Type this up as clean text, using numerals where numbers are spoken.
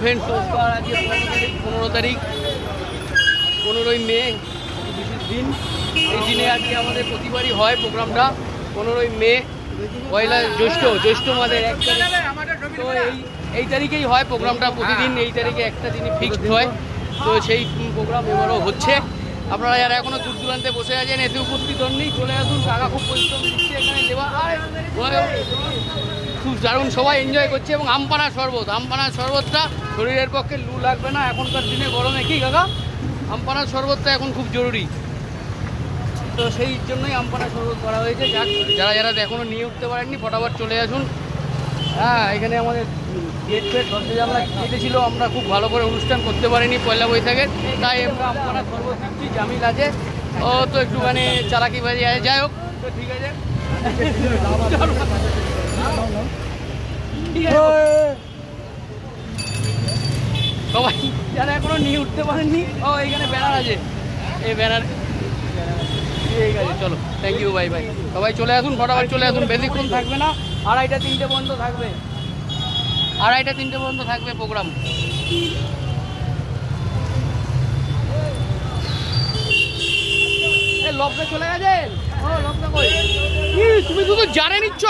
Friends নমস্কার। আজকে 15 মে, বিশেষ দিন। এই দিনে আজকে আমাদের প্রতিবারই হয় প্রোগ্রামটা। 15 মে, পয়লা জ্যৈষ্ঠ মাসের 1 তারিখ। তো এই তারিখেই হয় প্রোগ্রামটা প্রতিদিন। এই তারিখে একটা দিনই ফিক্সড হয়। তো সেই প্রোগ্রাম এবারও হচ্ছে। আপনারা যারা এখনো দূর দূরান্তে বসে আছেন এতে উপস্থিত হননি, চলে আসুন। কাকা খুব পরিশ্রম দিচ্ছে এখানে দেওয়া, আর খুব দারুণ সবাই এনজয় করছে। এবং আমপানার শরবতটা শরীরের পক্ষে লু লাগবে না এখনকার দিনে গরমে, কি কাকা? আমপানার শরবতটা এখন খুব জরুরি। তো সেই জন্যই আমপানার শরবত করা হয়েছে। যারা এখনও নিয়ে উঠতে পারেননি ফটাফট চলে আসুন। হ্যাঁ, এখানে আমাদের গেট দরজা জানলা কেটেছিল, আমরা খুব ভালো করে অনুষ্ঠান করতে পারিনি পয়লা বৈশাখের, তাই আমরা আমপানার শরবত দিচ্ছি। জামিল আছে, ও তো একটুখানি চালাকি বাজি আছে, যাই হোক। তো ঠিক আছে, সবাই যারা এখনো নিয়ে উঠতে পারেননি, এইখানে ব্যানার আছে, এই ব্যানার ঠিক আছে। চলো, থ্যাংক ইউ, বাই বাই। সবাই চলে আসুন, ফটাফট চলে আসুন। বেশিক্ষণ থাকবে না, 2:30 3টে পর্যন্ত থাকবে। 2:30 3টে পর্যন্ত থাকবে প্রোগ্রাম। লকটা চলে গেছে, লকটা কই? তুমি শুধু জারে নিচ্ছ,